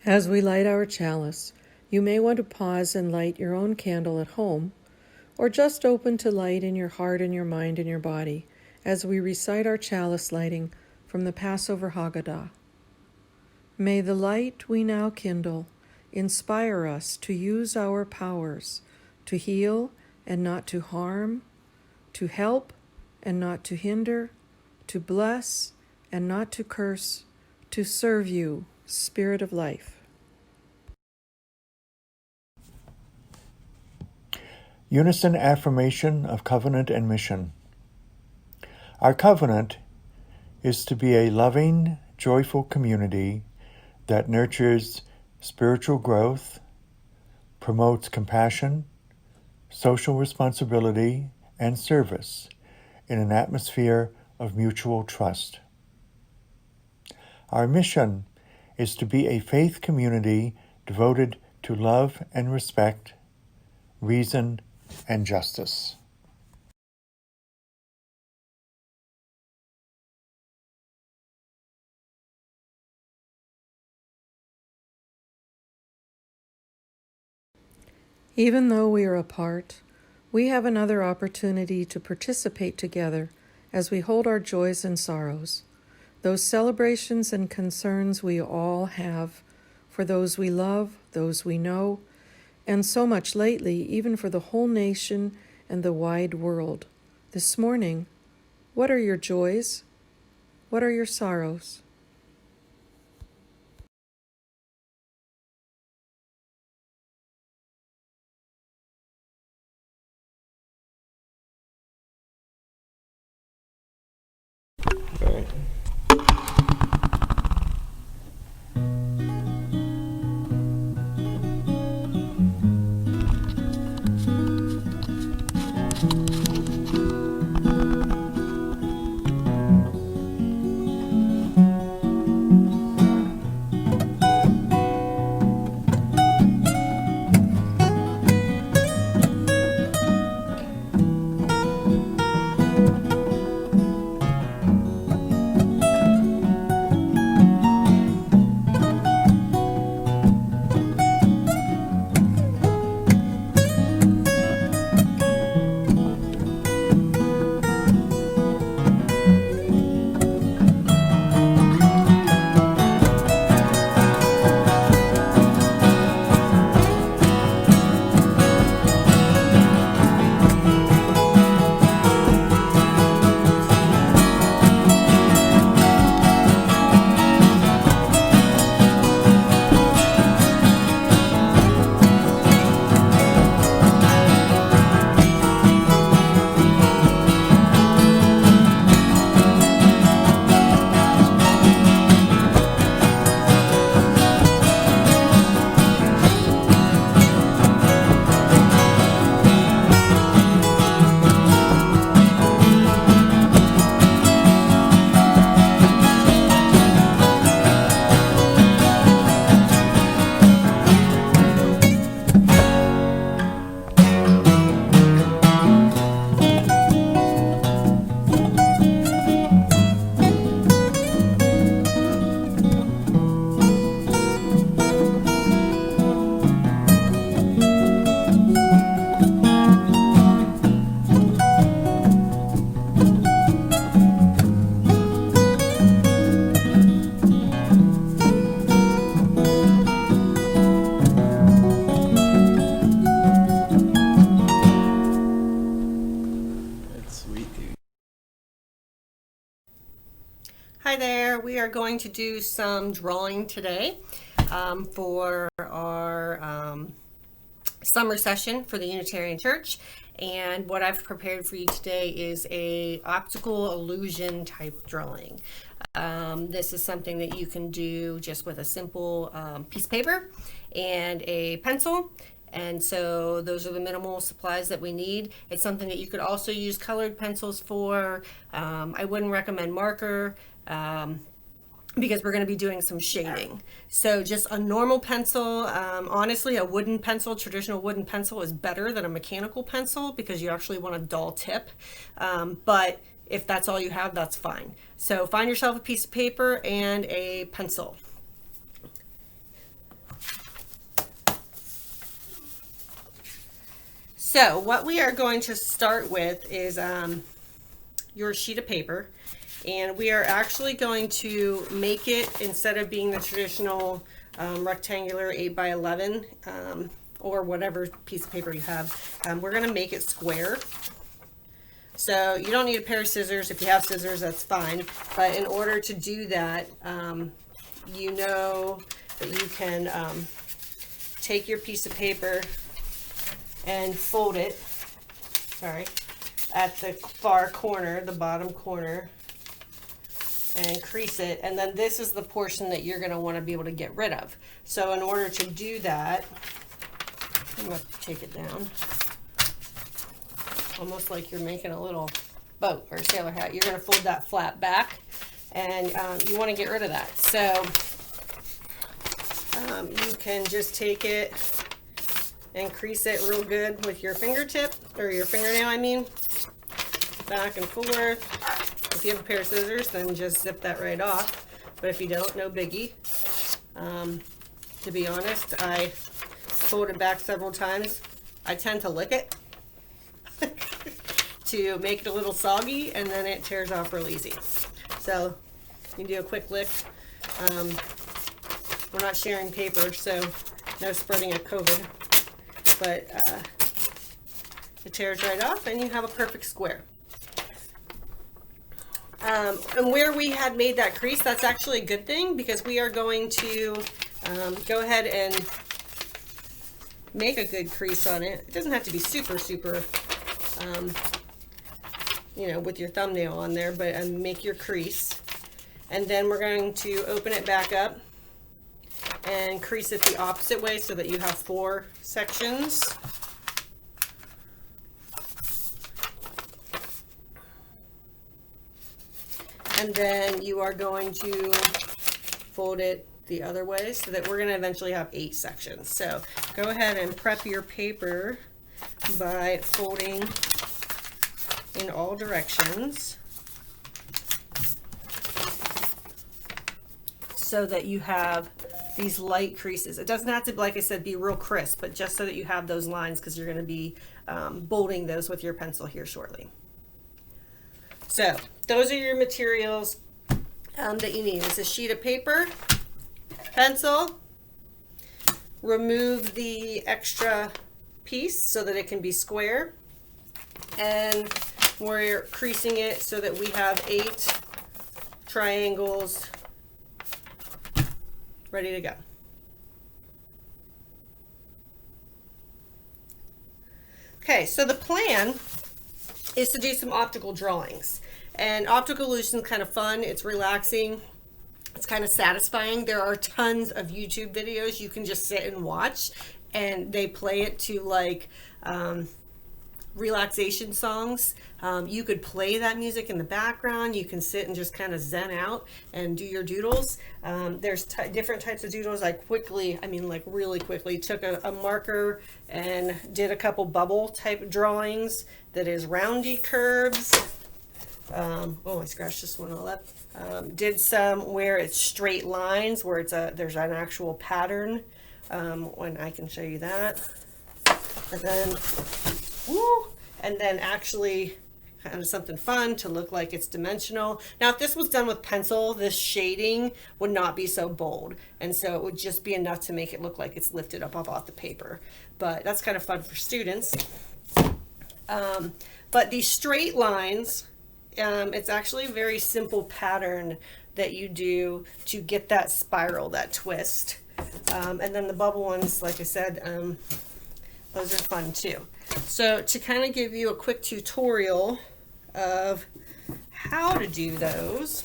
As we light our chalice, you may want to pause and light your own candle at home, or just open to light in your heart and your mind and your body as we recite our chalice lighting from the Passover Haggadah. May the light we now kindle inspire us to use our powers to heal and not to harm, to help and not to hinder, to bless and not to curse, to serve you, Spirit of life. Unison affirmation of covenant and mission. Our covenant is to be a loving, joyful community that nurtures spiritual growth, promotes compassion, social responsibility, and service in an atmosphere of mutual trust. Our mission is to be a faith community devoted to love and respect, reason, and justice. Even though we are apart, we have another opportunity to participate together as we hold our joys and sorrows, those celebrations and concerns we all have for those we love, those we know, and so much lately, even for the whole nation and the wide world. This morning, what are your joys? What are your sorrows? Okay. Hi there, we are going to do some drawing today for our summer session for the Unitarian Church. And what I've prepared for you today is a optical illusion type drawing. This is something that you can do just with a simple piece of paper and a pencil. And so those are the minimal supplies that we need. It's something that you could also use colored pencils for. I wouldn't recommend marker because we're going to be doing some shading. So just a normal pencil, honestly a wooden pencil, traditional wooden pencil is better than a mechanical pencil because you actually want a dull tip. But if that's all you have, that's fine. So find yourself a piece of paper and a pencil. So what we are going to start with is your sheet of paper, and we are actually going to make it, instead of being the traditional rectangular 8x11 or whatever piece of paper you have, we're going to make it square. So you don't need a pair of scissors. If you have scissors, that's fine. But in order to do that, you know that you can take your piece of paper and fold it, at the far corner, the bottom corner, and crease it. And then this is the portion that you're going to want to be able to get rid of. So in order to do that, I'm going to take it down. Almost like you're making a little boat or sailor hat. You're going to fold that flat back, and you want to get rid of that. So you can just take it and crease it real good with your fingertip, or your fingernail, I mean, back and forth. If you have a pair of scissors, then just zip that right off. But if you don't, no biggie. To be honest, I fold it back several times. I tend to lick it to make it a little soggy, and then it tears off real easy. So you can do a quick lick. We're not sharing paper, so no spreading of COVID, but it tears right off and you have a perfect square. And where we had made that crease, that's actually a good thing, because we are going to go ahead and make a good crease on it. It doesn't have to be super you know, with your thumbnail on there, but make your crease. And then we're going to open it back up and crease it the opposite way, so that you have 4 sections. And then you are going to fold it the other way, so that we're going to eventually have 8 sections. So go ahead and prep your paper by folding in all directions, so that you have these light creases. It doesn't have to, like I said, be real crisp, but just so that you have those lines, because you're going to be bolding those with your pencil here shortly. So those are your materials that you need. It's a sheet of paper, pencil, remove the extra piece so that it can be square, and we're creasing it so that we have 8 triangles ready to go. Okay, so the plan is to do some optical drawings. And optical illusion is kind of fun. It's relaxing. It's kind of satisfying. There are tons of YouTube videos you can just sit and watch, and they play it to like relaxation songs. You could play that music in the background. You can sit and just kind of zen out and do your doodles. There's different types of doodles. I really quickly took a marker and did a couple bubble type drawings that is roundy curves. Oh, I scratched this one all up. Did some where it's straight lines, where there's an actual pattern. When I can show you that. And then actually kind of something fun to look like it's dimensional. Now, if this was done with pencil, this shading would not be so bold. And so it would just be enough to make it look like it's lifted up off the paper. But that's kind of fun for students. But these straight lines, it's actually a very simple pattern that you do to get that spiral, that twist. And then the bubble ones, like I said, those are fun too. So to kind of give you a quick tutorial of how to do those,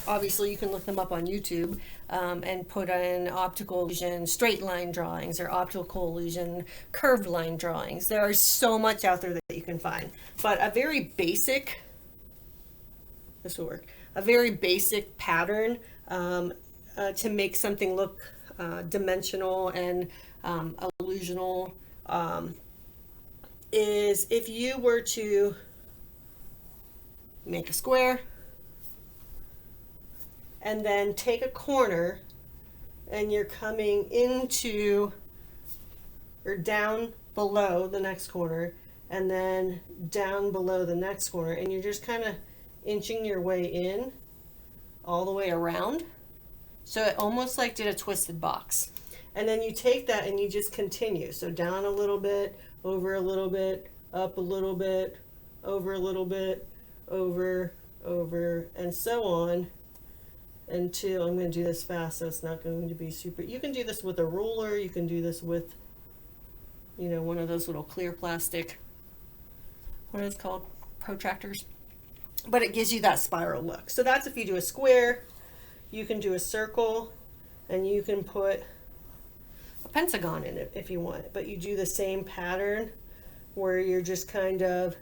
obviously you can look them up on YouTube and put in optical illusion straight line drawings or optical illusion curved line drawings. There are so much out there that you can find, but a very basic, this will work, a very basic pattern to make something look dimensional and illusional is if you were to make a square and then take a corner and you're coming into, or down below the next corner, and then down below the next corner, and you're just kind of inching your way in all the way around. So it almost like did a twisted box. And then you take that and you just continue. So down a little bit, over a little bit, up a little bit, over a little bit, over, and so on until, I'm going to do this fast so it's not going to be super. You can do this with a ruler. You can do this with, you know, one of those little clear plastic, what is it called? Protractors. But it gives you that spiral look. So that's if you do a square. You can do a circle, and you can put a pentagon in it if you want. But you do the same pattern where you're just kind of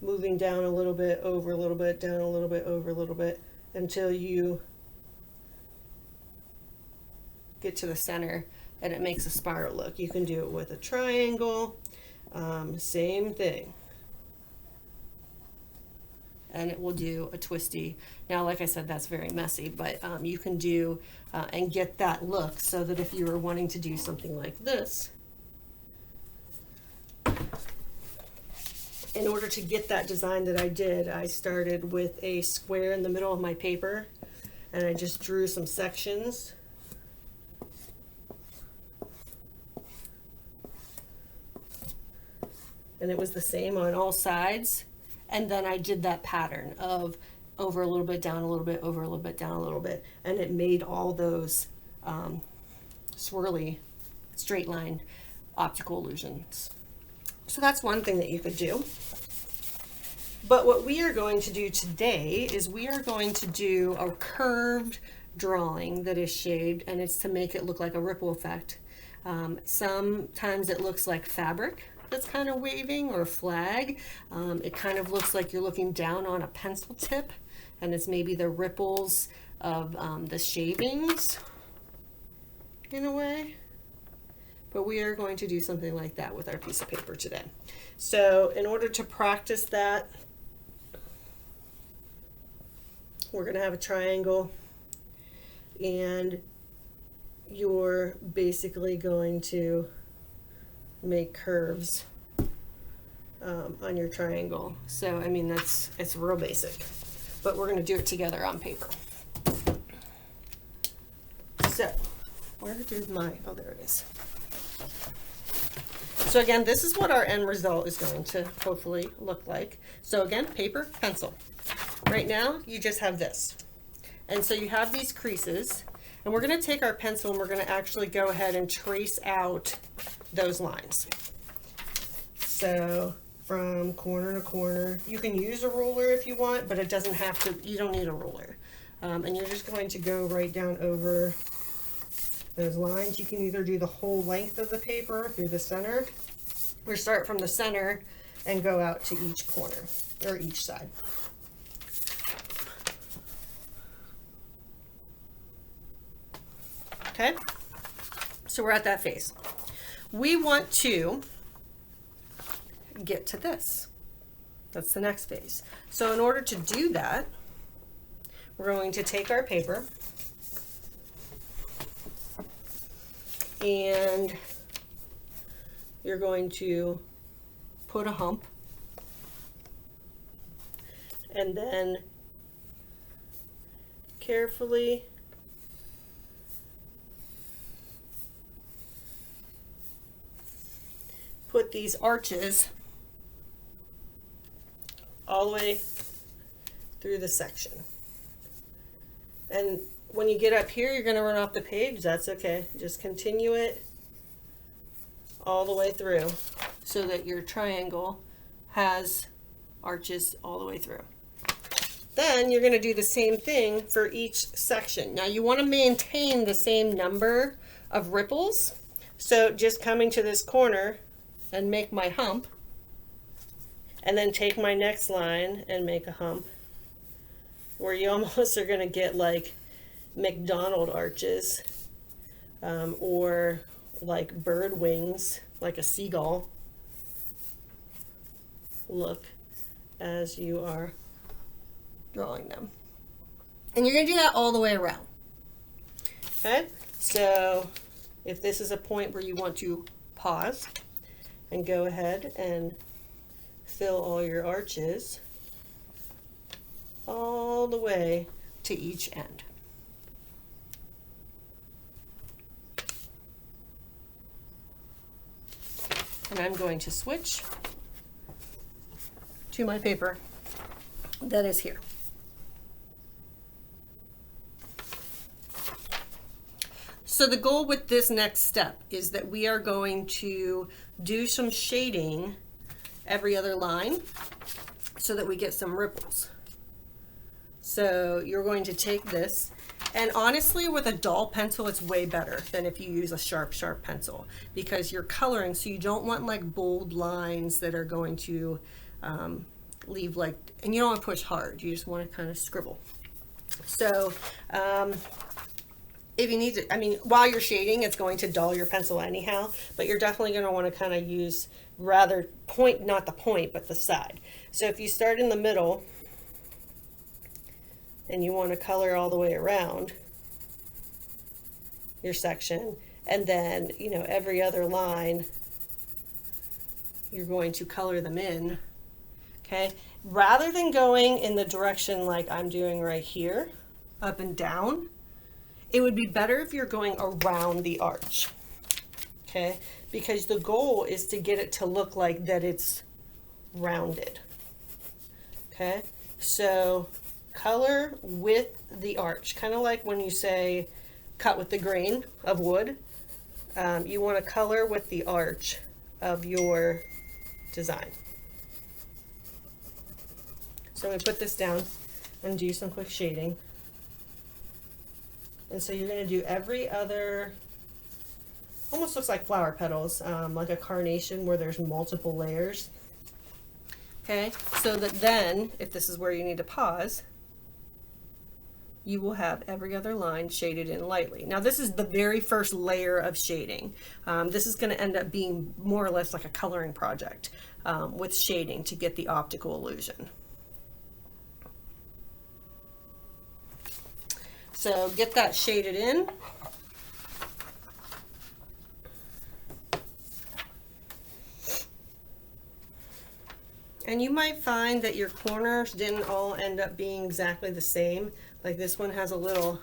moving down a little bit, over a little bit, down a little bit, over a little bit, until you get to the center and it makes a spiral look. You can do it with a triangle, same thing. And it will do a twisty. Now, like I said, that's very messy, but you can do and get that look so that if you were wanting to do something like this, in order to get that design that I did, I started with a square in the middle of my paper, and I just drew some sections. And it was the same on all sides. And then I did that pattern of over a little bit, down a little bit, over a little bit, down a little bit. And it made all those swirly, straight line optical illusions. So that's one thing that you could do. But what we are going to do today is we are going to do a curved drawing that is shaped, and it's to make it look like a ripple effect. Sometimes it looks like fabric that's kind of waving, or a flag. It kind of looks like you're looking down on a pencil tip, and it's maybe the ripples of the shavings in a way. But we are going to do something like that with our piece of paper today. So in order to practice that, we're going to have a triangle, and you're basically going to make curves on your triangle. So I mean, it's real basic, but we're going to do it together on paper. So where did my, oh, there it is. So again, this is what our end result is going to hopefully look like. So again, paper, pencil. Right now you just have this, and so you have these creases, and we're going to take our pencil and we're going to actually go ahead and trace out those lines. So from corner to corner, you can use a ruler if you want, but it doesn't have to, you don't need a ruler. And you're just going to go right down over those lines. You can either do the whole length of the paper through the center, or start from the center and go out to each corner or each side. Okay, so we're at that phase. We want to get to this. That's the next phase. So in order to do that, we're going to take our paper and you're going to put a hump, and then carefully put these arches all the way through the section. And when you get up here, you're going to run off the page. That's okay. Just continue it all the way through so that your triangle has arches all the way through. Then you're going to do the same thing for each section. Now you want to maintain the same number of ripples. So just coming to this corner and make my hump, and then take my next line and make a hump, where you almost are going to get like McDonald arches, or like bird wings, like a seagull look as you are drawing them. And you're going to do that all the way around. Okay, so if this is a point where you want to pause and go ahead and fill all your arches all the way to each end. And I'm going to switch to my paper that is here. So the goal with this next step is that we are going to do some shading every other line so that we get some ripples. So you're going to take this, and honestly with a dull pencil it's way better than if you use a sharp pencil, because you're coloring, so you don't want like bold lines that are going to leave like, and you don't want to push hard, you just want to kind of scribble. So if you need to, I mean, while you're shading, it's going to dull your pencil anyhow, but you're definitely going to want to kind of use rather point, not the point, but the side. So if you start in the middle and you want to color all the way around your section, and then, you know, every other line, you're going to color them in, okay? Rather than going in the direction like I'm doing right here, up and down, it would be better if you're going around the arch, okay? Because the goal is to get it to look like that it's rounded, okay? So color with the arch, kind of like when you say cut with the grain of wood. You want to color with the arch of your design. So I'm going to put this down and do some quick shading. And so you're going to do every other, almost looks like flower petals, like a carnation where there's multiple layers. Okay, so that then, if this is where you need to pause, you will have every other line shaded in lightly. Now this is the very first layer of shading. This is going to end up being more or less like a coloring project with shading to get the optical illusion. So get that shaded in. And you might find that your corners didn't all end up being exactly the same. Like this one has a little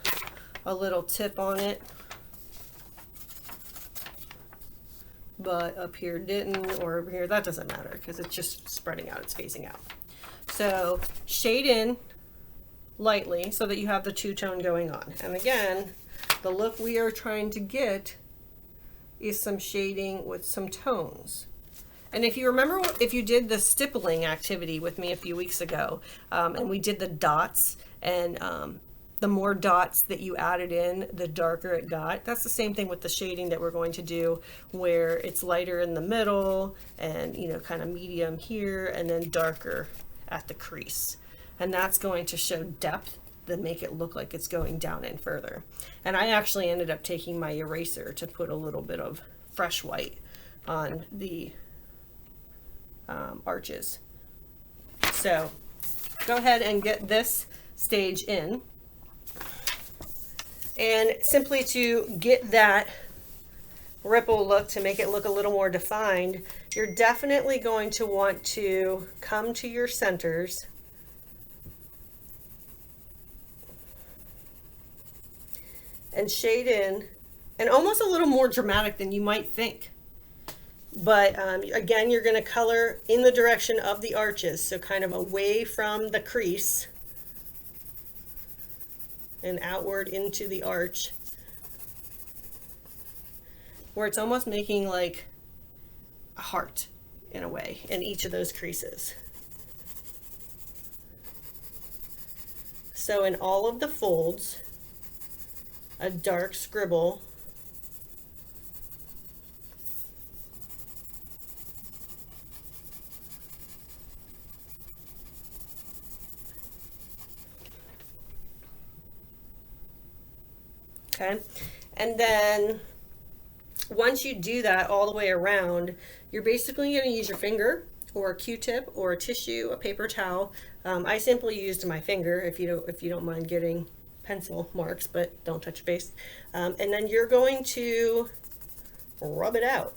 tip on it, but up here didn't, or over here, that doesn't matter because it's just spreading out, it's phasing out. So shade in lightly so that you have the two-tone going on. And again, the look we are trying to get is some shading with some tones. And if you remember, if you did the stippling activity with me a few weeks ago, and we did the dots, and the more dots that you added in, the darker it got. That's the same thing with the shading that we're going to do, where it's lighter in the middle and, you know, kind of medium here, and then darker at the crease. And that's going to show depth that make it look like it's going down in further. And I actually ended up taking my eraser to put a little bit of fresh white on the arches. So go ahead and get this stage in. And simply to get that ripple look, to make it look a little more defined, you're definitely going to want to come to your centers and shade in, and almost a little more dramatic than you might think. But again, you're going to color in the direction of the arches, so kind of away from the crease and outward into the arch, where it's almost making like a heart in a way in each of those creases. So in all of the folds, a dark scribble okay, and then once you do that all the way around, you're basically going to use your finger or a Q-tip or a tissue, a paper towel. I simply used my finger if you don't mind getting pencil marks, but don't touch your face. And then you're going to rub it out.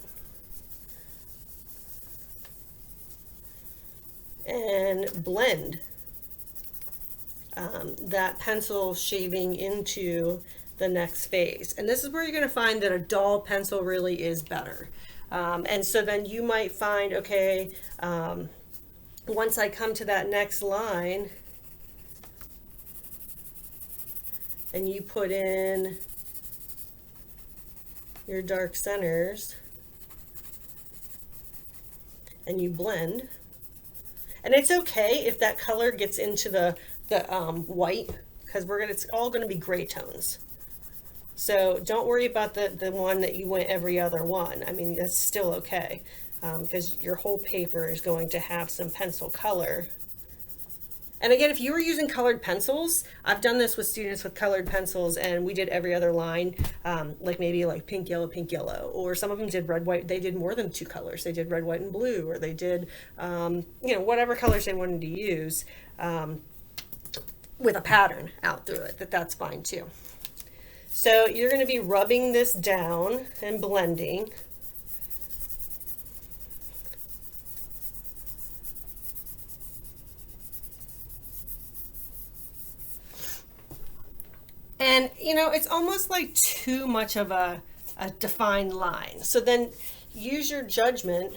And blend that pencil shaving into the next phase. And this is where you're going to find that a dull pencil really is better. And so then you might find, okay, once I come to that next line and you put in your dark centers and you blend, and it's okay if that color gets into the white, because it's all going to be gray tones. So don't worry about the one that you went every other one. I mean, that's still okay, because your whole paper is going to have some pencil color. And again, if you were using colored pencils, I've done this with students with colored pencils, and we did every other line, like maybe like pink, yellow, or some of them did red, white. They did more than 2 colors. They did red, white, and blue, or they did, whatever colors they wanted to use, with a pattern out through it. That's fine too. So you're going to be rubbing this down and blending. And, it's almost like too much of a defined line. So then use your judgment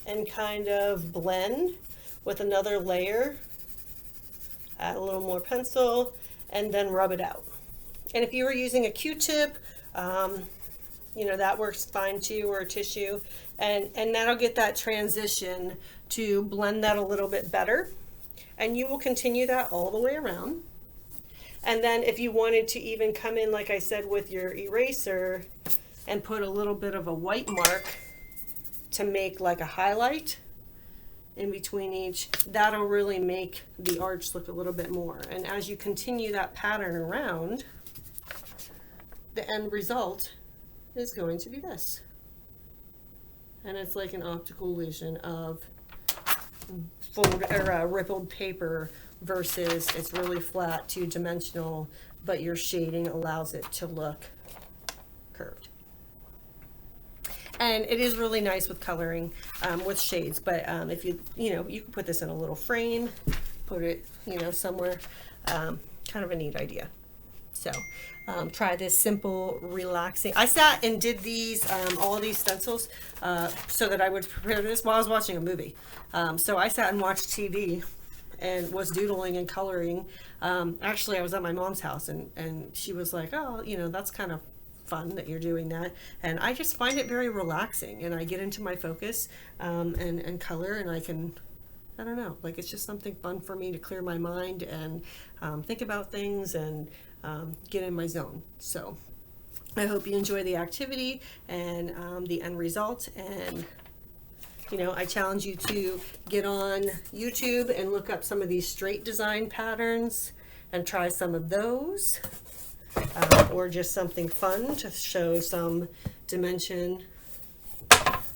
and kind of blend with another layer. Add a little more pencil and then rub it out. And if you were using a Q-tip, that works fine too, or a tissue, and that'll get that transition to blend that a little bit better. And you will continue that all the way around. And then if you wanted to even come in, like I said, with your eraser and put a little bit of a white mark to make like a highlight in between each, that'll really make the arch look a little bit more. And as you continue that pattern around, the end result is going to be this. And it's like an optical illusion of rippled paper versus it's really flat, 2-dimensional, but your shading allows it to look curved. And it is really nice with coloring, with shades, but if you can put this in a little frame, put it, somewhere, kind of a neat idea. So try this simple, relaxing. I sat and did these, all of these stencils, so that I would prepare this while I was watching a movie. So I sat and watched TV and was doodling and coloring. Actually, I was at my mom's house, and she was like, oh, that's kind of fun that you're doing that. And I just find it very relaxing, and I get into my focus and color, and I don't know, like it's just something fun for me to clear my mind and think about things and get in my zone. So I hope you enjoy the activity and the end result. And I challenge you to get on YouTube and look up some of these straight design patterns and try some of those, or just something fun to show some dimension.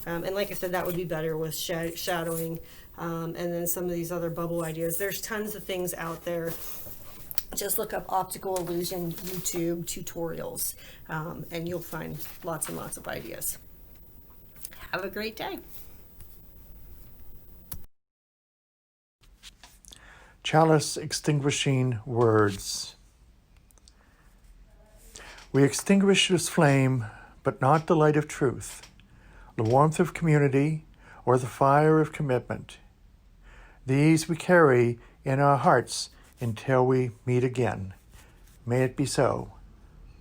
And like I said, that would be better with shadowing, and then some of these other bubble ideas. There's tons of things out there. Just look up optical illusion YouTube tutorials, and you'll find lots and lots of ideas. Have a great day. Chalice extinguishing words. We extinguish this flame, but not the light of truth, the warmth of community, or the fire of commitment. These we carry in our hearts until we meet again. May it be so.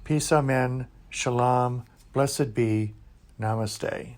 Peace, amen. Shalom. Blessed be. Namaste.